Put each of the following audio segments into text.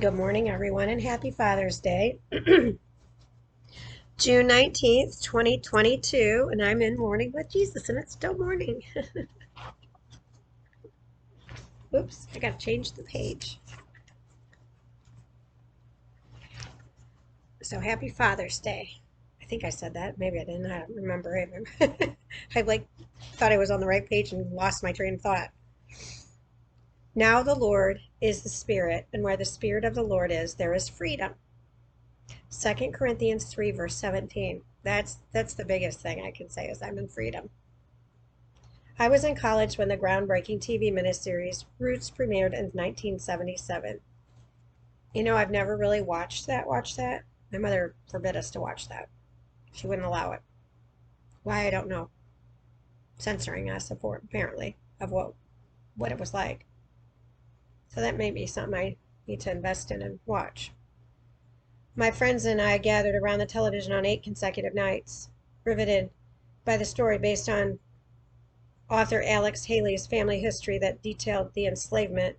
Good morning, everyone, and happy Father's Day. June 19th, 2022, and I'm in Morning with Jesus, and it's still morning. Oops, I gotta change the page. So happy Father's Day. I think I said that. Maybe I didn't. I don't remember it. I thought I was on the right page and lost my train of thought. Now the Lord is the Spirit, and where the Spirit of the Lord is, there is freedom. 2 Corinthians 3, verse 17. That's the biggest thing I can say is I'm in freedom. I was in college when the groundbreaking TV miniseries Roots premiered in 1977. I've never really watched that. My mother forbid us to watch that. She wouldn't allow it. Why, I don't know. Censoring us, apparently, of what it was like. So that may be something I need to invest in and watch. My friends and I gathered around the television on 8 consecutive nights, riveted by the story based on author Alex Haley's family history that detailed the enslavement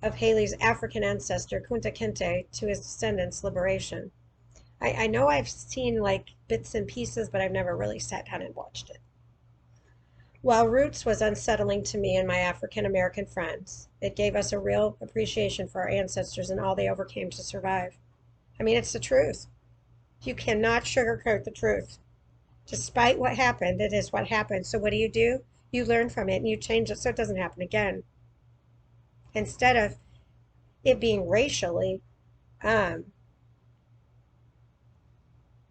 of Haley's African ancestor, Kunta Kinte, to his descendants' liberation. I know I've seen like bits and pieces, but I've never really sat down and watched it. While Roots was unsettling to me and my African American friends, it gave us a real appreciation for our ancestors and all they overcame to survive. I mean, it's the truth. You cannot sugarcoat the truth. Despite what happened, it is what happened. So what do? You learn from it and you change it so it doesn't happen again. Instead of it being racially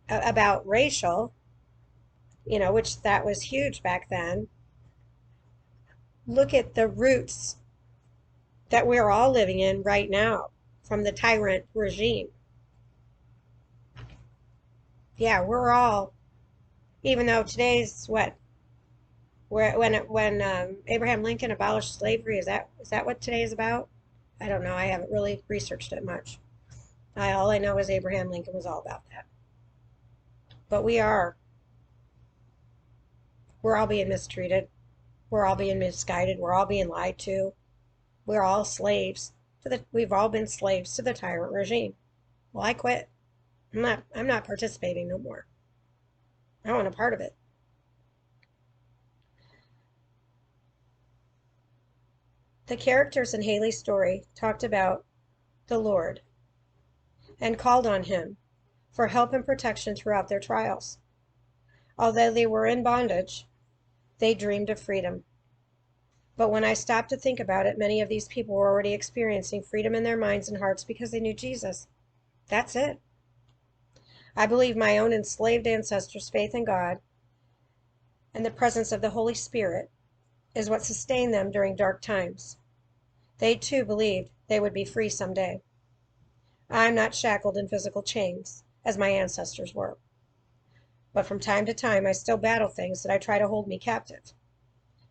about racial, which that was huge back then. Look at the roots that we're all living in right now from the tyrant regime. Yeah, we're all, even though today's when Abraham Lincoln abolished slavery, is that what today is about? I don't know. I haven't really researched it much. All I know is Abraham Lincoln was all about that. But we're all being mistreated. We're all being misguided. We're all being lied to. We're all we've all been slaves to the tyrant regime. Well, I quit. I'm not participating no more. I don't want a part of it. The characters in Haley's story talked about the Lord and called on him for help and protection throughout their trials. Although they were in bondage, they dreamed of freedom. But when I stopped to think about it, many of these people were already experiencing freedom in their minds and hearts because they knew Jesus. That's it. I believe my own enslaved ancestors' faith in God and the presence of the Holy Spirit is what sustained them during dark times. They too believed they would be free someday. I'm not shackled in physical chains, as my ancestors were. But from time to time, I still battle things that I try to hold me captive.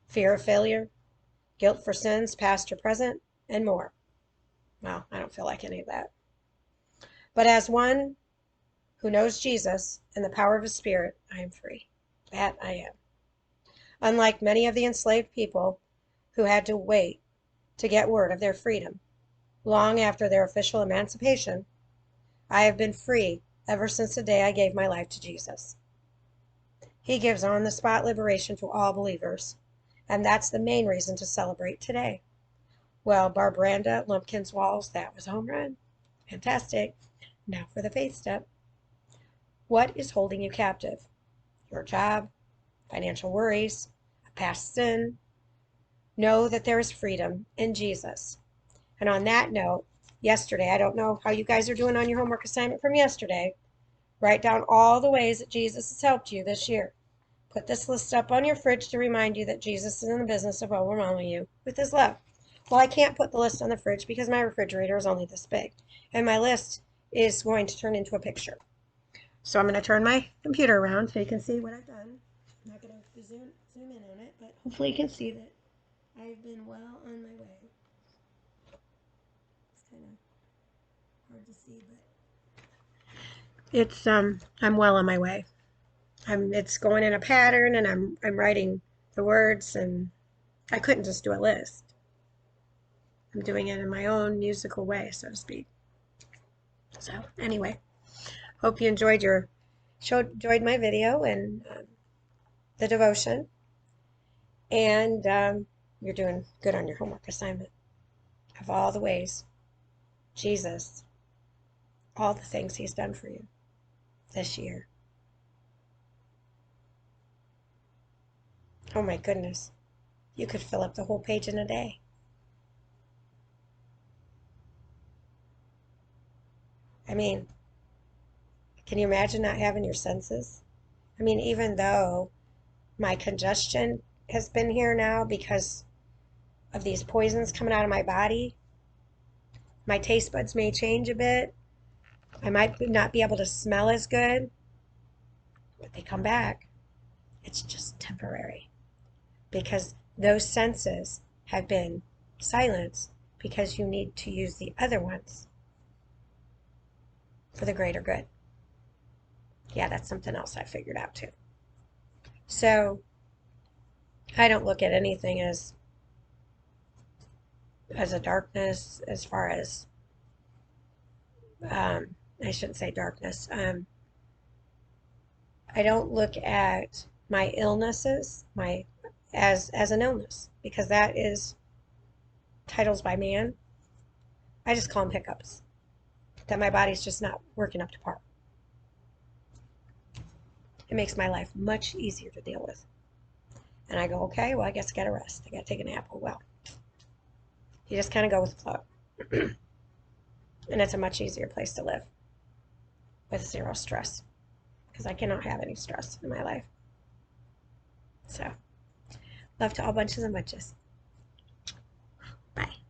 Fear of failure, guilt for sins, past or present, and more. Well, I don't feel like any of that. But as one who knows Jesus and the power of his Spirit, I am free. That I am. Unlike many of the enslaved people who had to wait to get word of their freedom, long after their official emancipation, I have been free ever since the day I gave my life to Jesus. He gives on-the-spot liberation to all believers, and that's the main reason to celebrate today. Well, Barbranda Lumpkin's Walls, that was a home run. Fantastic. Now for the faith step. What is holding you captive? Your job, financial worries, a past sin. Know that there is freedom in Jesus. And on that note, yesterday, I don't know how you guys are doing on your homework assignment from yesterday. Write down all the ways that Jesus has helped you this year. Put this list up on your fridge to remind you that Jesus is in the business of overwhelming you with his love. Well, I can't put the list on the fridge because my refrigerator is only this big. And my list is going to turn into a picture. So I'm going to turn my computer around so you can see what I've done. I'm not going to zoom in on it, but hopefully you can see that I've been well on my way. It's kind of hard to see, but I'm well on my way. It's going in a pattern, and I'm writing the words, and I couldn't just do a list. I'm doing it in my own musical way, so to speak. So anyway, hope you enjoyed my video and the devotion, and you're doing good on your homework assignment. Of all the ways, Jesus, all the things he's done for you this year. Oh my goodness, you could fill up the whole page in a day. I mean, can you imagine not having your senses? I mean, even though my congestion has been here now because of these poisons coming out of my body, my taste buds may change a bit. I might not be able to smell as good, but they come back. It's just temporary because those senses have been silenced because you need to use the other ones for the greater good. Yeah, that's something else I figured out too. So I don't look at anything as a darkness as far as I shouldn't say darkness. I don't look at my illnesses as an illness because that is titles by man. I just call them hiccups. That my body's just not working up to par. It makes my life much easier to deal with. And I go, okay, well, I guess I got to rest. I got to take a nap. Oh, well. You just kind of go with the flow. And it's a much easier place to live with zero stress because I cannot have any stress in my life. So, love to all bunches and bunches. Bye.